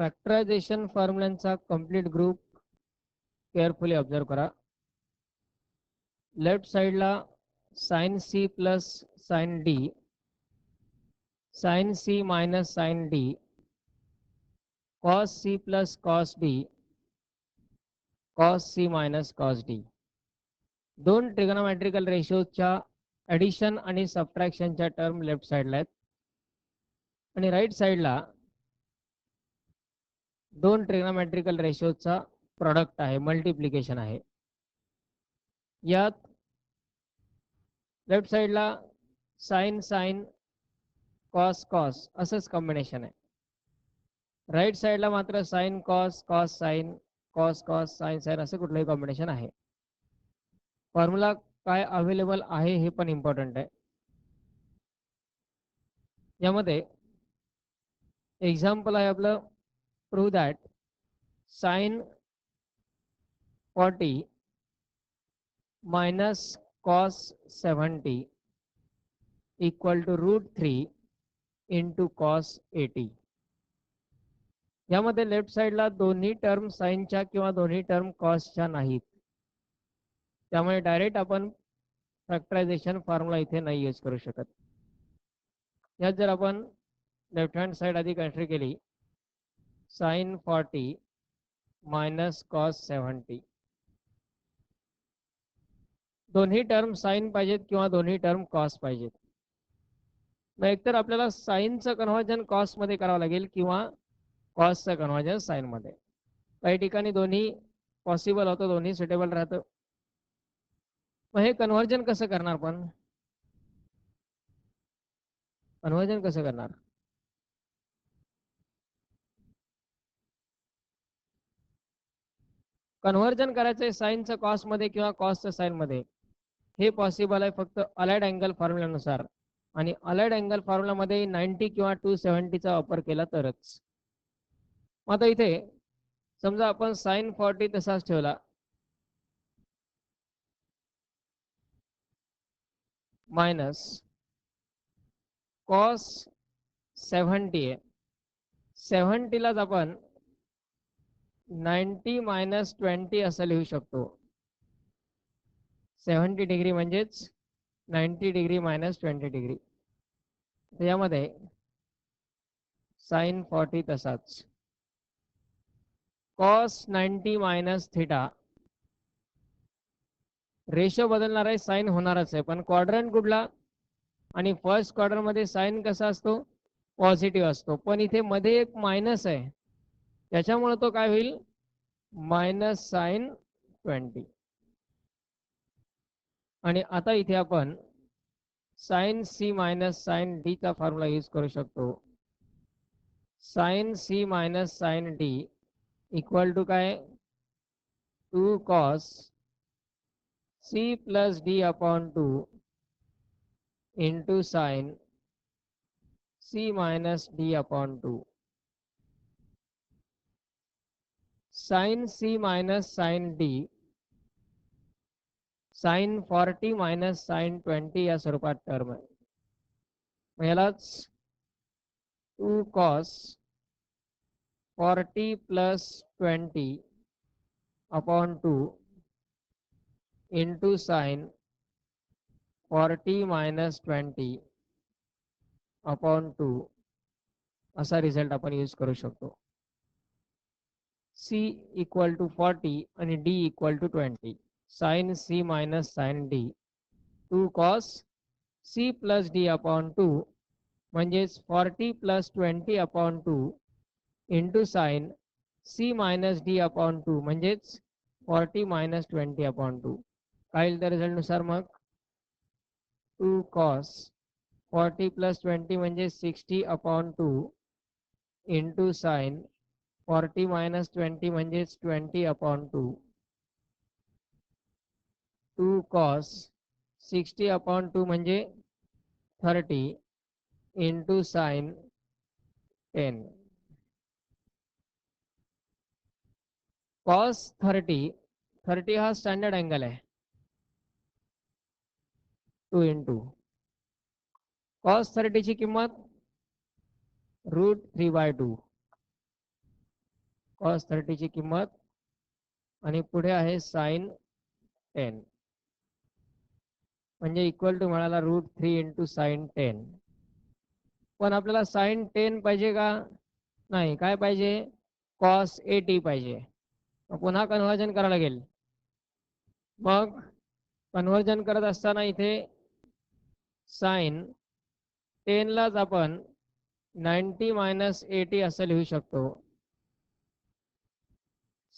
Factorisation फॉर्म्युलांचा complete group carefully observe करा. Left साइडला sine C plus sine D, sine C minus sine D, cos C plus cos D, cos C minus cos D. दोन trigonometrical रेशोच्या addition आणि सबट्रॅक्शनच्या term left साइडला आहेत आणि राईट साइडला दोन ट्रिगोनोमेट्रिकल रेशोचा प्रोडक्ट आहे, मल्टिप्लिकेशन आहे. यात लेफ्ट साइडला साइन साइन कॉस कॉस असंच कॉम्बिनेशन आहे. राईट साइडला मात्र sine cos cos sine cos cos sine sine असं कुठलंही कॉम्बिनेशन आहे. फॉर्म्युला काय अवेलेबल आहे हे पण इम्पॉर्टंट आहे. यामध्ये एक्झाम्पल आहे आपलं, prove that sine 40 minus cos 70 equal to √3 into cos 80. यामध्ये लेफ्ट साइडला दोन्ही टर्म साइनच्या किंवा दोन्ही टर्म कॉसच्या नाहीत, त्यामुळे डायरेक्ट आपण फॅक्टरायझेशन फॉर्म्युला इथे नाही यूज करू शकत. यात जर आपण लेफ्ट हँड साइड आधी कन्सिडर केली, साइन 40 मायनस कॉस 70, दोन्ही टर्म साइन पाहिजेत किंवा दोन्ही टर्म कॉस पाहिजेत. मग एकतर आपल्याला साइनचं कन्व्हर्जन कॉसमध्ये करावं लागेल किंवा कॉसचं कन्व्हर्जन साइनमध्ये. काही ठिकाणी दोन्ही पॉसिबल होतं, दोन्ही सुटेबल राहतं. मग हे कन्व्हर्जन कसं करणार? पण कन्व्हर्जन कसं करणार? कन्व्हर्जन करायचं आहे साइनचं कॉसमध्ये किंवा कॉसचं साइनमध्ये. हे पॉसिबल आहे फक्त अलाइड अँगल फॉर्म्युलानुसार, आणि अलाइड अँगल फॉर्म्युलामध्ये 90 किंवा 270चा वापर केला तरच. मग आता इथे समजा आपण साइन 40 तसाच ठेवला, मायनस कॉस 70 आहे, 70लाच आपण 90 मायनस 20 असं लिहू शकतो. 70 डिग्री म्हणजेच 90 डिग्री मायनस 20 डिग्री. यामध्ये साइन 40 तसाच, कॉस 90 मायनस थिटा. रेशो बदलणार आहे, साइन होणारच आहे, पण क्वाड्रंट कुठला? आणि फर्स्ट क्वाड्रंटमध्ये साइन कसा असतो? पॉझिटिव्ह असतो, पण इथे मध्ये एक मायनस आहे, त्याच्यामुळे तो काय होईल? Minus sine 20. आणि आता इथे आपण sine C minus sine D चा फॉर्म्युला यूज करू शकतो. Sine C minus sine D equal to काय? 2 cos C plus D upon 2 into sine C minus D upon 2. Sine C minus sine D sine 40 minus sine 20 या स्वरूपात term आहे. यालाच 2 cos 40 plus 20 upon 2 into sine 40 minus 20 upon 2 असा result आपण use करू शकतो. C equal to 40 आणि D equal to 20. Sine C minus sine D 2 cos C plus D upon 2 म्हणजेच 40 plus 20 upon 2 into sine C minus D upon 2 म्हणजेच 40 minus 20 upon 2. काय येईल त्या रिझल्टनुसार? मग 2 कॉस 40 प्लस 20 म्हणजे 60 अपॉन 2 इंटू साइन 40 मायनस 20 म्हणजेच 20 upon 2. 2 cos 60 upon 2 म्हणजे 30 into sine 10. Cos 30 हा स्टँडर्ड अँगल आहे, 2 इंटू कॉस 30 ची किंमत √3/2. कॉस 30 ची किंमत आणि पुढे आहे साइन 10 म्हणजे इक्वल टू मिळाला √3 इंटू साइन 10. पण आपल्याला साइन 10 पाहिजे का नाही, काय पाहिजे, कॉस 80 पाहिजे. पुन्हा कन्व्हर्जन करावं लागेल. मग कन्व्हर्जन करत असताना इथे साइन 10 लाच आपण 90 मायनस 80 असं लिहू शकतो.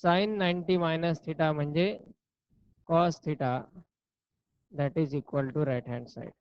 साइन 90 मायनस थिटा म्हणजे cos theta, that is equal to right hand side.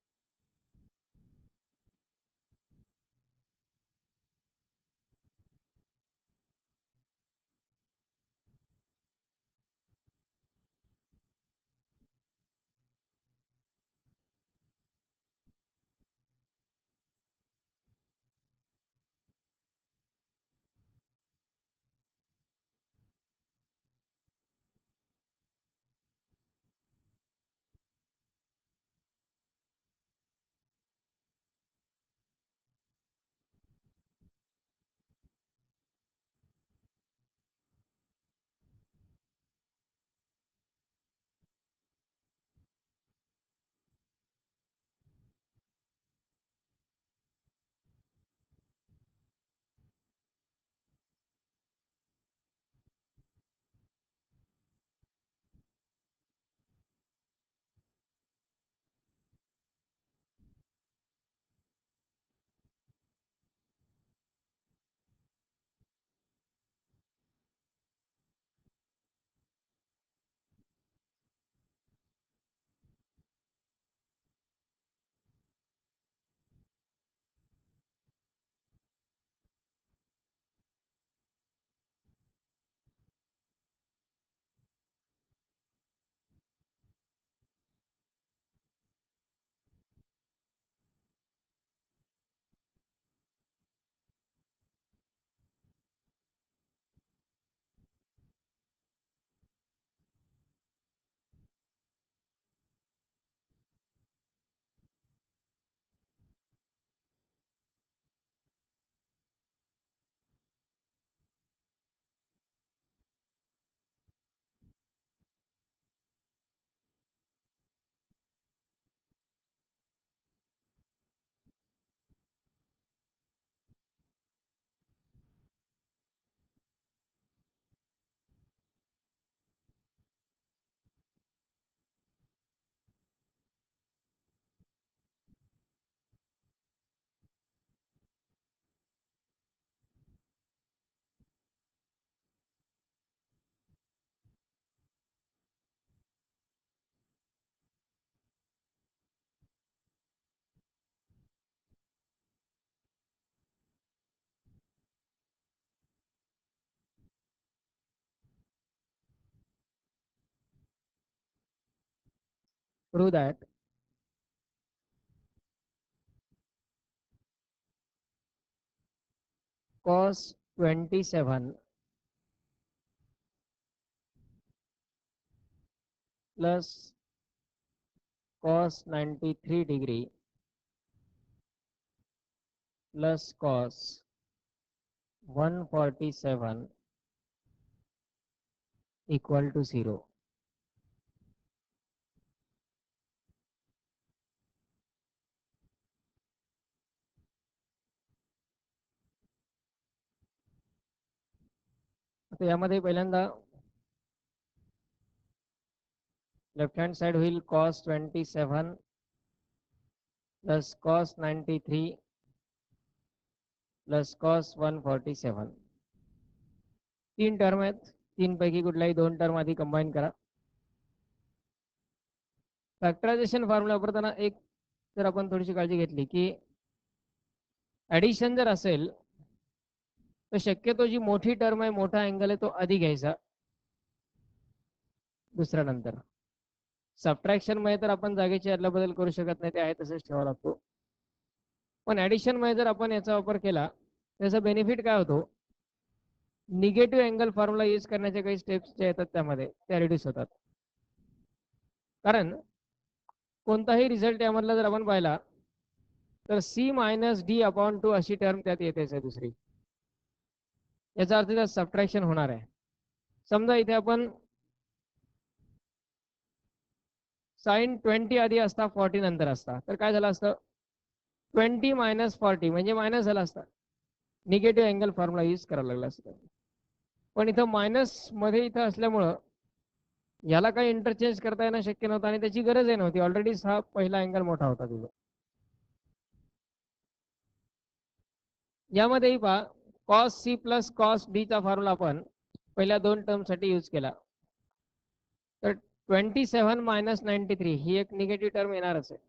Prove that cos 27 plus cos 93 degree plus cos 147 equal to 0. आता यामध्ये पहिल्यांदा लेफ्ट हँड साइड होईल cos 27 plus cos 93 plus cos 147. तीन term आहेत, तीन पैकी कुठल्याही दोन टर्म आधी कंबाईन करा. फॅक्टरायझेशन फॉर्म्युला वापरताना एक जर आपण थोडीशी काळजी घेतली की ॲडिशन जर असेल तर शक्यतो जी मोठी टर्म आहे, मोठा अँगल आहे, तो आधी घ्यायचा, दुसऱ्या नंतर. सबट्रॅक्शन मध्ये तर आपण जागेची अदलाबदल करू शकत नाही, ते आहे तसंच ठेवावा लागतो. पण ॲडिशन मध्ये जर आपण याचा वापर केला त्याचा बेनिफिट काय होतो, निगेटिव्ह अँगल फॉर्म्युला यूज करण्याचे काही स्टेप्स जे येतात त्यामध्ये त्या रिड्यूस होतात. कारण कोणताही रिझल्ट यामधला जर आपण पाहिला तर C - D/2 अशी टर्म त्यात येतेच आहे दुसरी. याचा अर्थ त्यात सबट्रॅक्शन होणार आहे. समजा इथे आपण साइन 20 आधी असता 40 नंतर असता तर काय झालं असतं 20 मायनस 40 म्हणजे मायनस झाला असता. निगेटिव्ह अँगल फॉर्म्युला यूज करायला लागला असता. पण इथं मायनस मध्ये इथं असल्यामुळं याला काही इंटरचेंज करता येणं शक्य नव्हतं आणि त्याची गरजही नव्हती. ऑलरेडी हा पहिला अँगल मोठा होता तिथं. यामध्येही पहा cos C plus cos D चा फॉर्म्युला आपण पहिल्या दोन टर्म साठी यूज केला. तर 27 मायनस 93 ही एक निगेटिव्ह टर्म येणारच आहे.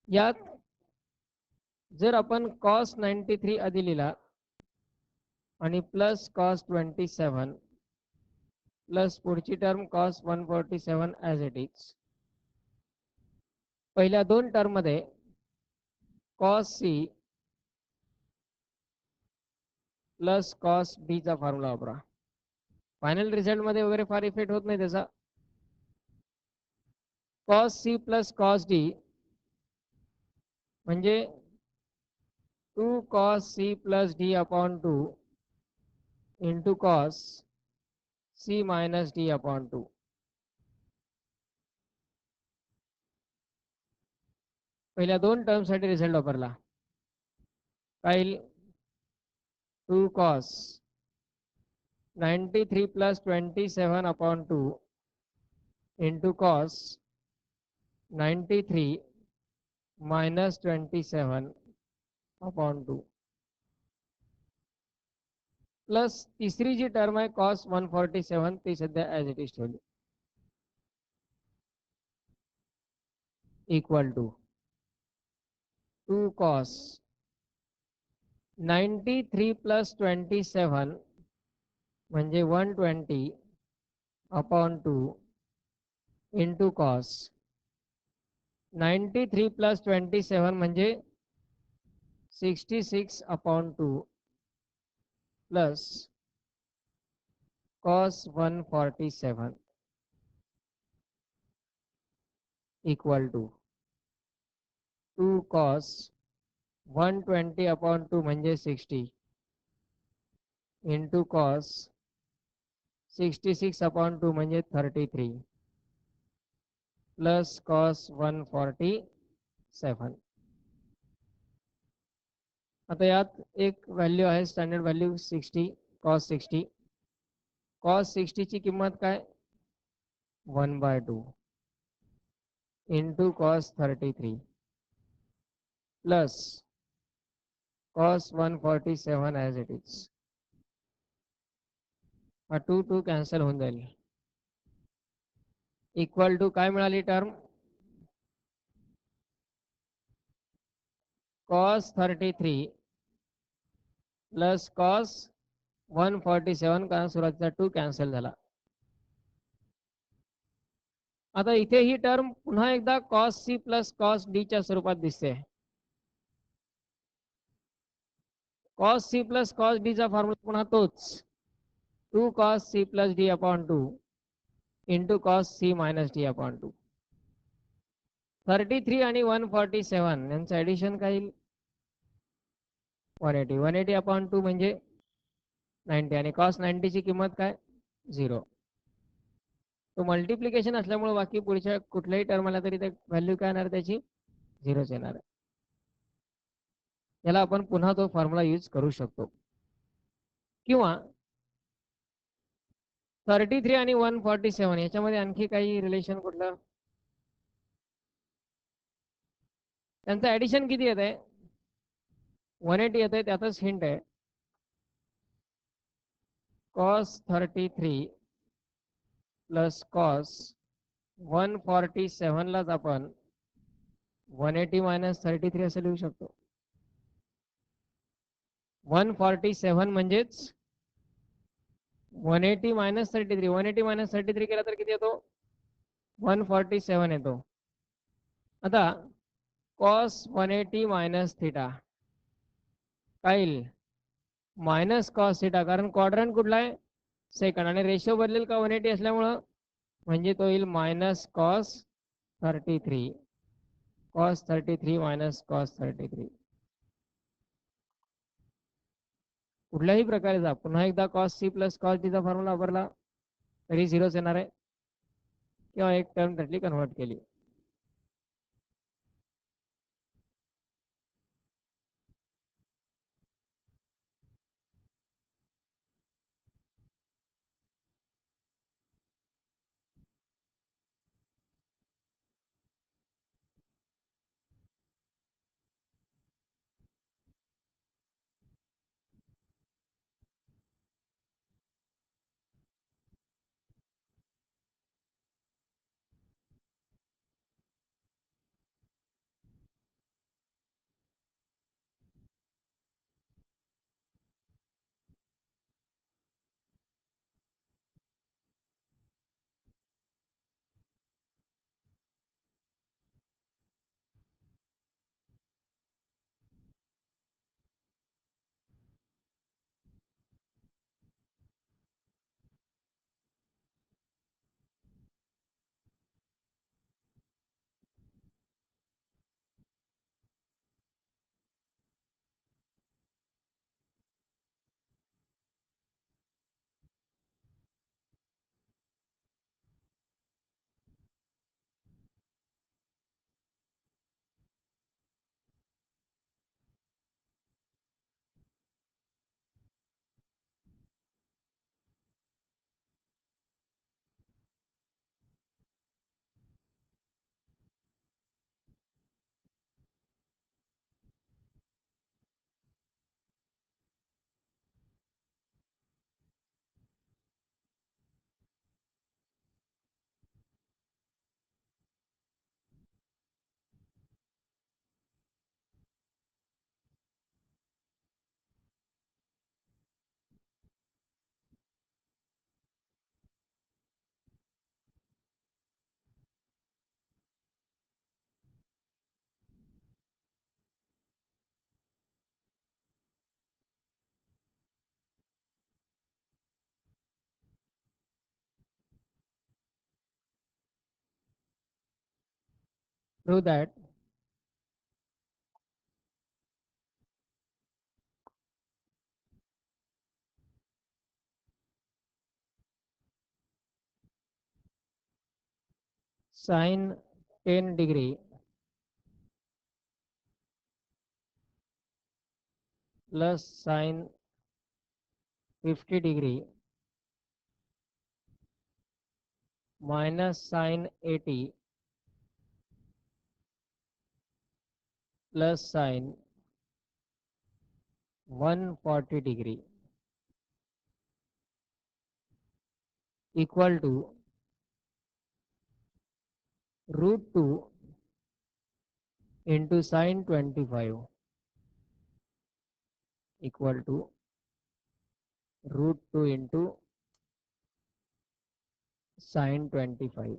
यात जर आपण कॉस 93 आधी लिहिला आणि प्लस कॉस 27 प्लस पुढची term cos 147 as it is. पहिल्या दोन टर्म मध्ये cos C plus cos D चा फॉर्म्युला वापरा. फायनल रिझल्ट मध्ये वगैरे फार इफेक्ट होत नाही त्याचा. Cos C plus cos D म्हणजे 2 cos c plus d upon 2 into cos c minus d upon 2. पहिल्या दोन टर्म साठी रिझल्ट वापरला. काय 2 cos 93 plus 27 upon 2 into cos 93 minus 27 upon 2 plus तिसरी जी टर्म आहे cos 147 ती सध्या ॲज इट इज ठेवली इक्वल टू 2 cos 93 प्लस 27 म्हणजे 120 अपॉन 2 इंटू कॉस 93 प्लस 27 म्हणजे 66 upon 2 plus cos 147 equal to 2 cos 120 upon 2 म्हणजे 60 इंटू कॉस 66 अपॉन 2 म्हणजे 33 plus cos 147. आता यात एक व्हॅल्यू आहे स्टँडर्ड व्हॅल्यू 60 कॉस 60. कॉस 60 ची किंमत काय 1/2 into cos 33 plus cos 147 as it is. हा 2 2 कॅन्सल होऊन जाईल. इक्वल टू काय मिळाली टर्म cos 33 प्लस cos 147 कारण सुरुवातीचा 2 कॅन्सल झाला. आता इथे ही टर्म पुन्हा एकदा cos c plus cos d च्या स्वरूपात दिसते. cos c plus cos d चा फॉर्म्युला पुन्हा तोच 2 cos c plus d upon 2 into cos c minus d upon 2. 33 आणि 147 यांचं ऍडिशन काय येईल 180. 180 अपॉन 2 म्हणजे 90 आणि cos 90 ची किंमत काय 0. तो मल्टिप्लिकेशन असल्यामुळे बाकी पुढच्या कुठल्याही टर्म आला तरी व्हॅल्यू काय येणार त्याची 0च येणार आहे. याला आपण पुन्हा तो फॉर्म्युला यूज करू शकतो. किंवा 33 आणि 147 याच्यामध्ये आणखी काही रिलेशन कुठलं त्यांचं ऍडिशन किती येत आहे 180 येत आहे. त्यातच हिंट आहे cos 33 प्लस cos 147 लाच आपण 180 मायनस 33 असं लिहू शकतो. 147 म्हणजेच 180 मायनस 33. 180 मायनस 33 केला तर किती येतो 147 येतो. आता cos 180 मायनस थिटा काय येईल मायनस कॉस थिटा कारण क्वाड्रंट कुठला आहे सेकंड आणि रेशो बदलेल का 180 असल्यामुळं म्हणजे तो येईल minus cos 33 cos 33 minus cos 33. कुठल्याही प्रकारे जा, पुन्हा एकदा कॉस सी प्लस कॉस डीचा फॉर्म्युला वापरला तरी झिरोच येणार आहे, किंवा एक टर्म त्यातली कन्व्हर्ट केली. Prove that sin 10 degree plus sin 50 degree minus sin 80 plus sin 140 degree equal to root 2 into sin 25 equal to root 2 into sin 25.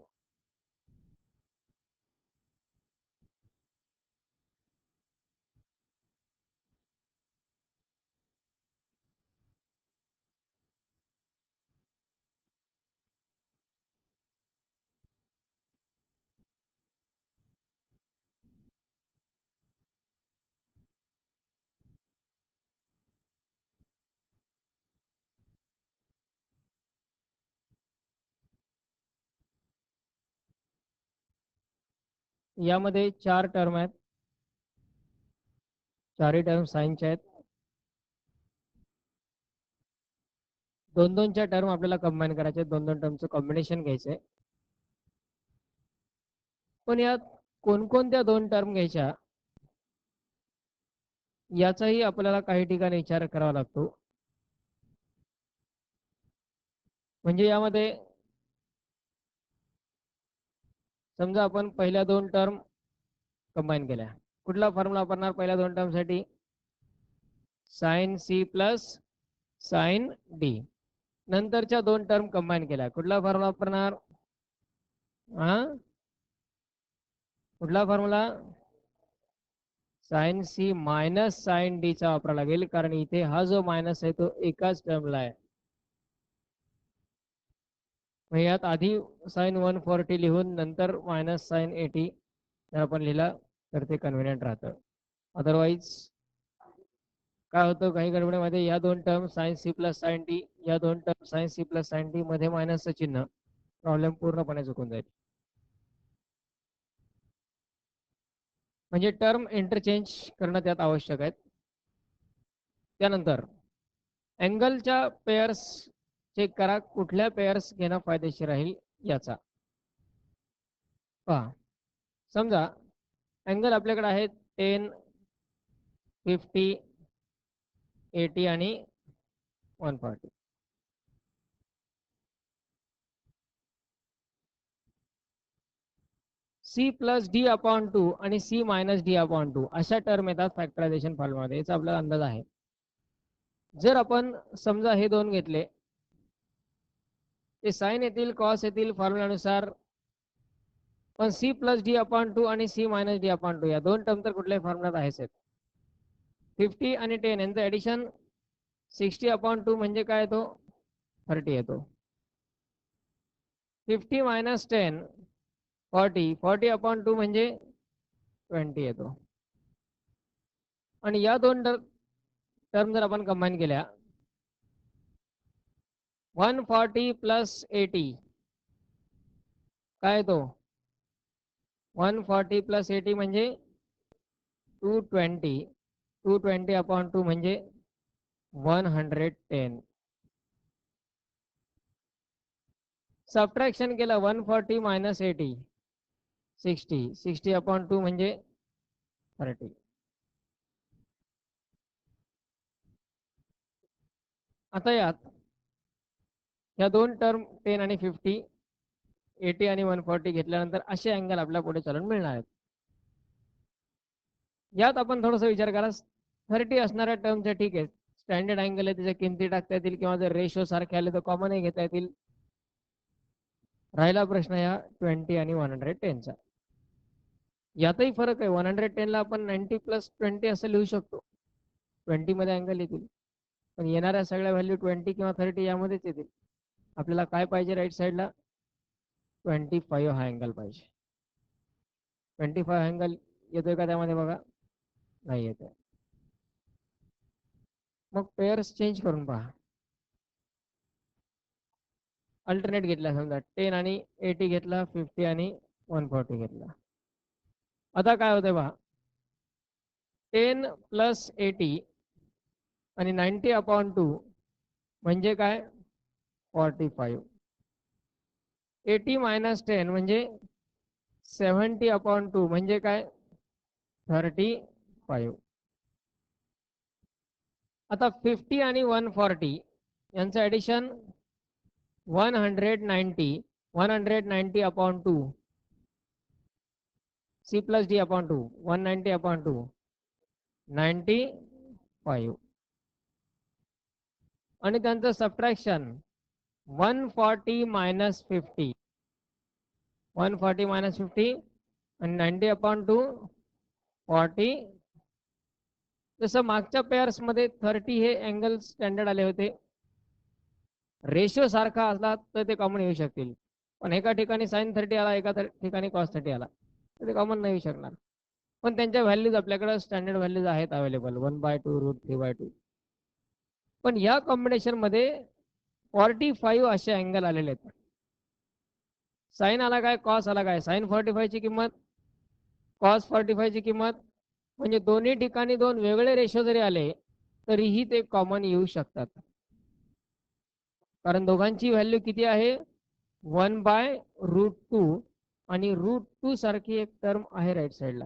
यामध्ये चार टर्म आहेत, चारही टर्म साइनचे आहेत. दोन दोनच्या टर्म आपल्याला कंबाईन करायचे, दोन दोन टर्मचं कॉम्बिनेशन घ्यायचंय. पण यात कोणकोणत्या दोन टर्म घ्यायच्या याचाही आपल्याला काही ठिकाणी विचार करावा लागतो. म्हणजे यामध्ये समजा आपण पहिल्या दोन टर्म कंबाईन केल्या, कुठला फॉर्म्युला वापरणार पहिल्या दोन टर्म साठी? Sine C plus sine D. नंतरच्या दोन टर्म कंबाईन केल्या, कुठला फॉर्म्युला वापरणार? कुठला formula? Sine C minus sine D चा वापरावा लागेल, कारण इथे हा जो मायनस आहे तो एकाच टर्मला आहे. यात आधी साइन 140 लिहून नंतर मायनस साइन 80 जर आपण लिहिला तर ते कन्व्हिनियंट राहतं. अदरवाईज काय होतं काही गडबडीमध्ये या दोन term sine C plus sine D, या दोन term sine C plus sine D मध्ये मायनसचं चिन्ह, प्रॉब्लेम पूर्णपणे चुकून जाईल. म्हणजे टर्म इंटरचेंज करणं त्यात आवश्यक आहे. त्यानंतर अँगलच्या पेअर्स चेक करा, कुठल्या पेअर्स घेणं फायदेशीर राहील याचा. पहा, समजा अँगल आपल्याकडे आहे 10, 50, 80 आणि 140. सी प्लस डी अपॉन 2 आणि सी मायनस डी अपॉन 2 अशा टर्म येतात फॅक्टरायझेशन फॉर्म्युलामध्ये, याचा आपल्याला अंदाज आहे. जर आपण समजा हे दोन घेतले, ते साइन येतील कॉस येतील फॉर्म्युलानुसार, पण सी प्लस डी अपॉन 2 आणि सी मायनस डी अपॉन 2 या दोन टर्म तर कुठल्याही फॉर्म्युलात आहेच आहेत. 50 आणि 10 यांचं ॲडिशन 60 अपॉन 2 म्हणजे काय येतो, 30 येतो. 50 मायनस 10 40, 40 अपॉन 2 म्हणजे 20 येतो. आणि या दोन टर्म जर आपण कंबाईन केल्या, 140 प्लस 80 काय येतो, 140 प्लस 80 म्हणजे 220, 220 अपॉन 2 म्हणजे 110. सबट्रॅक्शन केलं 140 मायनस 80, 60, 60 अपॉन 2 म्हणजे 30. आता यात या दोन टर्म 10 आणि 50, 80 आणि 140 घेतल्यानंतर असे अँगल आपल्या पुढे चालून मिळणार आहेत. यात आपण थोडासा विचार करा, 30 असणाऱ्या टर्मच्या ठीक आहे, स्टँडर्ड अँगल आहे, त्याच्या किमती टाकता येतील किंवा जर रेशो सारखे आले तर कॉमनही घेता येतील. राहिला प्रश्न या 20 आणि 110चा. यातही फरक आहे, 110 ला आपण 90 प्लस 20 असं लिहू शकतो, 20 मध्ये अँगल येतील, पण येणाऱ्या सगळ्या व्हॅल्यू 20 किंवा 30 यामध्येच येतील. आपल्याला काय पाहिजे राईट साईडला, 25 हा अँगल पाहिजे. 25 अँगल येतोय का त्यामध्ये बघा, नाही येत आहे. मग पेअर्स चेंज करून पहा. अल्टरनेट घेतला, समजा 10 आणि 80 घेतला, 50 आणि 140 घेतला. आता काय होतंय पहा, 10 प्लस 80 आणि 90 अपॉन 2 म्हणजे काय, 45. 80 मायनस 10 म्हणजे 70 अपॉन 2 म्हणजे काय, 35. आता 50 आणि 140 यांचं addition 190, 190 upon 2, C plus D upon 2, 190 upon 2, 95. आणि त्यांचं सबट्रॅक्शन 140 मायनस 50, 140 मायनस 50 आणि 90 अपॉन 2, 40. जसं मागच्या पेअर्स मध्ये 30 हे अँगल स्टँडर्ड आले होते, रेशो सारखा असला तर ते कॉमन येऊ शकतील, पण एका ठिकाणी साइन 30 आला, एका ठिकाणी कॉस 30 आला, तर ते कॉमन नाही येऊ शकणार. पण त्यांच्या व्हॅल्यूज आपल्याकडे स्टँडर्ड व्हॅल्यूज आहेत अवेलेबल, 1/2 √3/2. पण या कॉम्बिनेशन मध्ये 45 असे अँगल आलेले आहेत. साइन आला काय, कॉस आला काय, साइन 45 ची किंमत, कॉस 45 ची किंमत, म्हणजे दोन्ही ठिकाणी दोन वेगळे रेशो जरी आले तरीही ते कॉमन येऊ शकतात, कारण दोघांची व्हॅल्यू किती आहे, 1/√2, आणि √2 सारखी एक टर्म आहे राईट साईडला.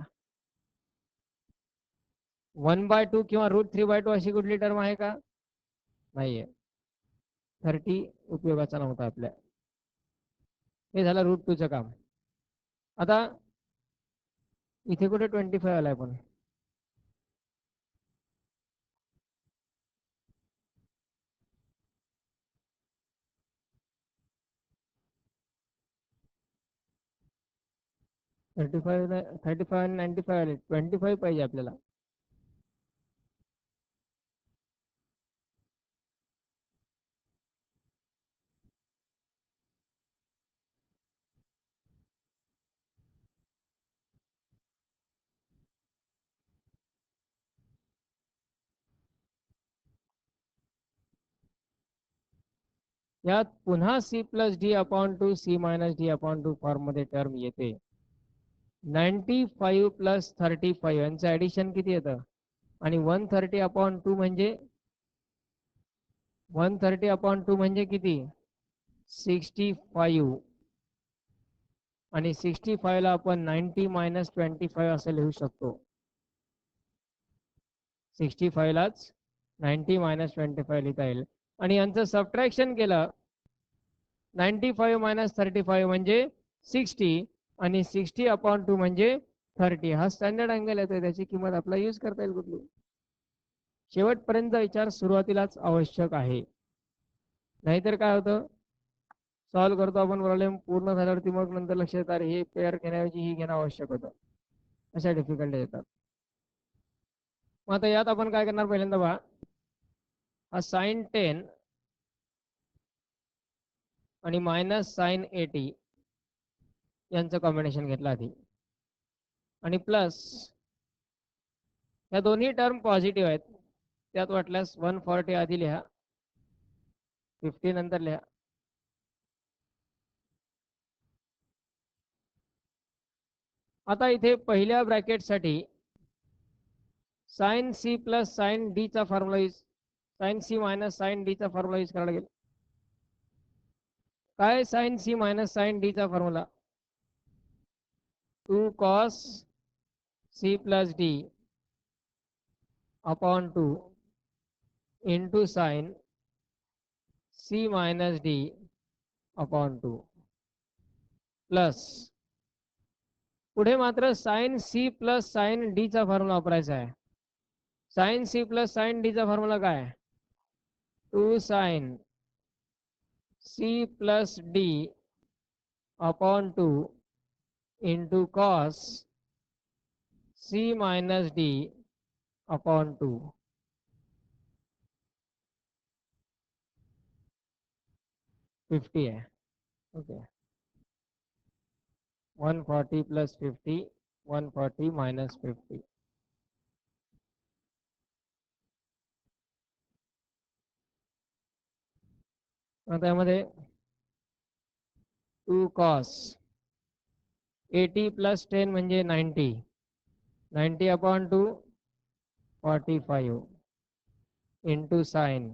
1/2 किंवा √3/2 अशी कुठली टर्म आहे का, नाहीये. 30 उपयोगाचा नव्हता आपल्या. हे झालं √2चं काम. आता इथे कुठे 25 आलाय, पण 35, 35 आणि 95 आले, 25 पाहिजे आपल्याला. यात पुन्हा C plus D upon two C minus D upon two फॉर्ममध्ये टर्म येते. 95 प्लस 35 यांचं ॲडिशन किती येतं आणि 130 अपॉन टू म्हणजे 130 अपॉन टू म्हणजे किती 65 आणि 65 ला आपण 90 मायनस 25 असं लिहू शकतो. 65 लाच 90 मायनस 25 लिहिता येईल आणि यांचं सबट्रॅक्शन केलं 95 मायनस 35 म्हणजे 60 आणि 60 अपॉन टू म्हणजे 30. हा स्टँडर्ड अँगल येतो, त्याची किंमत आपला यूज करता येईल कुठली. शेवटपर्यंत विचार सुरुवातीलाच आवश्यक आहे, नाहीतर काय होतं सॉल्व्ह करतो आपण प्रॉब्लेम पूर्ण झाल्यावरती मग नंतर लक्षात येतात हे पेअर घेण्याऐवजी ही घेणं आवश्यक होतं. अशा डिफिकल्टी येतात. मग आता यात आपण काय करणार पहिल्यांदा बघा, हा साइन 10 आणि मायनस साइन 80 यांचं कॉम्बिनेशन घेतलं आधी आणि प्लस या दोन्ही टर्म पॉझिटिव्ह आहेत, त्यात वाटल्यास 140 आधी लिहा 50 नंतर लिहा. आता इथे पहिल्या ब्रॅकेटसाठी sine C plus sine D चा formula use sine C minus sine D चा फॉर्म्युला यूज करायला लागेल. काय sine C minus sine D चा formula 2 cos C plus D upon 2 into sine C minus D upon 2 plus पुढे मात्र sine C plus sine D चा formula वापरायचा आहे. Sine C plus sine D चा फॉर्म्युला काय 2 sine C plus D upon 2 into cos C minus D upon 2. आहे. Okay 140 plus 50 140 minus 50. आता यामध्ये 2 cos 80 प्लस 10 म्हणजे 90 90 अपॉन 2 45 इंटू साइन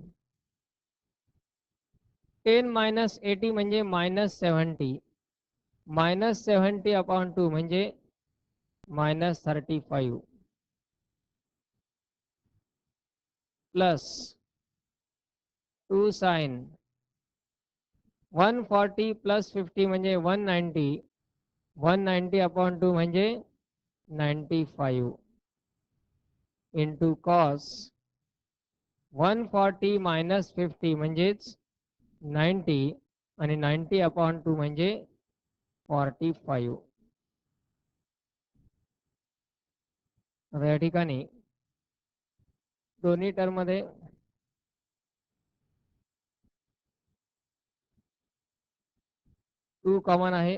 10 मायनस 80 म्हणजे मायनस 70 मायनस 70 अपॉन 2 म्हणजे मायनस 35 प्लस 2 साइन 140 प्लस 50 म्हणजे 190 190 upon 2 म्हणजे 95 इंटू कॉस 140 मायनस 50 म्हणजेच 90 आणि 90 अपॉन 2 म्हणजे 45. आता या ठिकाणी दोन्ही टर्म मध्ये टू कॉमन आहे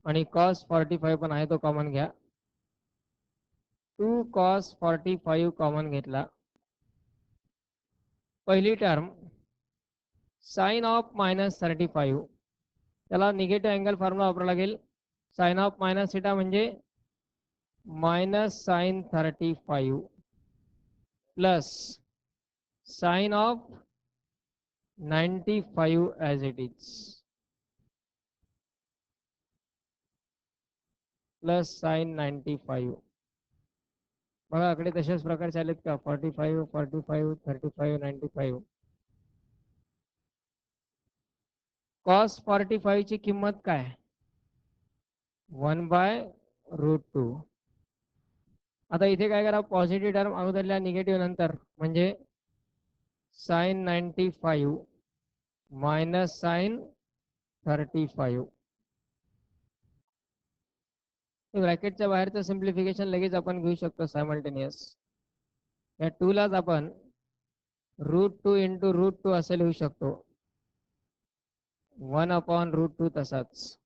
आणि कॉस 45 पण आहे, तो कॉमन घ्या. 2 cos 45 कॉमन घेतला. पहिली टर्म साइन ऑफ मायनस 35 त्याला निगेटिव्ह अँगल फॉर्म्युला वापरावा लागेल. साइन ऑफ मायनस थिटा म्हणजे minus sine 35 plus sine of 95 as it is plus sine 95. बघा आकडे तशाच प्रकारचे आलेत का 45 45 35 95. कॉस 45 ची किंमत काय 1/√2. आता इथे काय करा पॉझिटिव्ह टर्म अगोदरल्या निगेटिव्ह नंतर म्हणजे साइन 95 मायनस साइन 35. ब्रॅकेटच्या बाहेरचं सिम्प्लिफिकेशन लगेच आपण घेऊ शकतो सायमल्टेनियस. या 2 लाच आपण √2 इंटू √2 असं लिहू शकतो 1/√2 तसाच.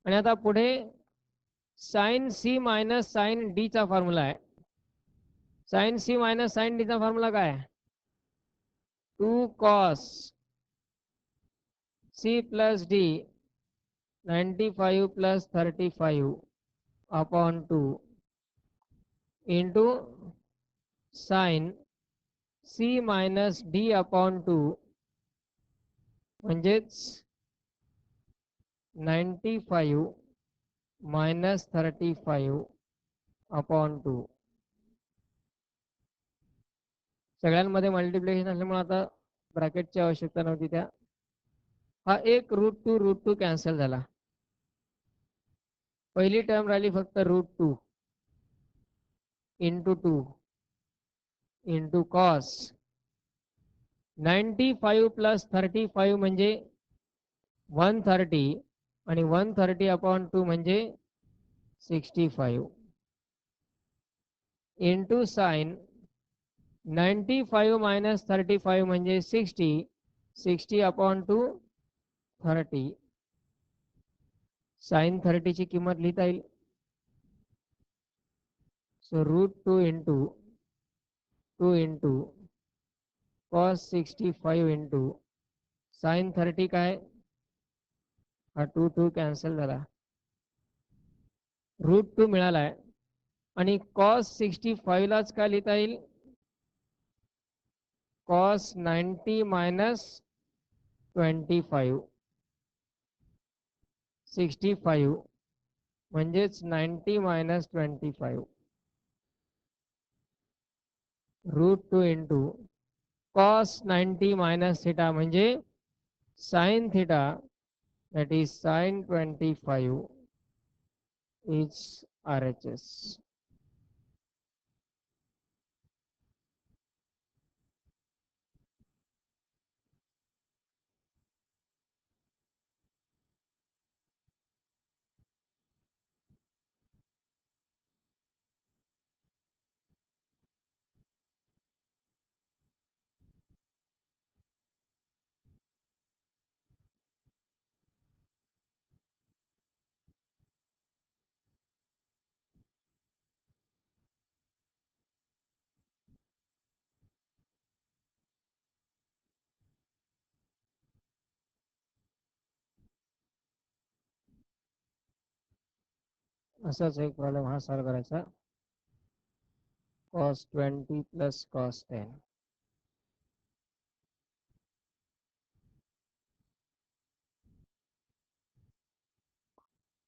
आणि आता पुढे sine C minus sine D चा फॉर्म्युला आहे. Sine C minus sine D चा फॉर्म्युला काय 2 cos C plus D 95 plus 35 upon 2 into sin C minus D upon 2 म्हणजेच 95 minus 35 upon 2. सगळ्यांमध्ये मल्टिप्लिकेशन असल्यामुळे आता ब्रॅकेटची आवश्यकता नव्हती त्या. हा एक रूट टू कॅन्सल झाला. पहिली टर्म राहिली फक्त √2 इंटू 2 इंटू कॉस 95 प्लस 35 म्हणजे 130 आणि 130 अपॉन 2 म्हणजे 65 इंटू साइन 95 मायनस 35 म्हणजे 60 अपॉन 2 30. साइन 30 ची किंमत लिहिता येईल. So √2 into cos 65 into sine 30 काय, हा 2 कॅन्सल झाला. √2 मिळालाय आणि कॉस 65 लाच काय लिहिता येईल, कॉस 90 मायनस 25 65 म्हणजेच 90 minus 25 √2 into cos 90 minus theta म्हणजे sine theta, that is sin 25 is RHS. असाच एक प्रॉब्लेम हा सॉल्व करायचा. cos 20 plus cos 10.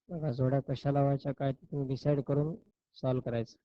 बघा जोड्या कशा लावायच्या काय तुम्ही डिसाईड करून सॉल्व करायचं.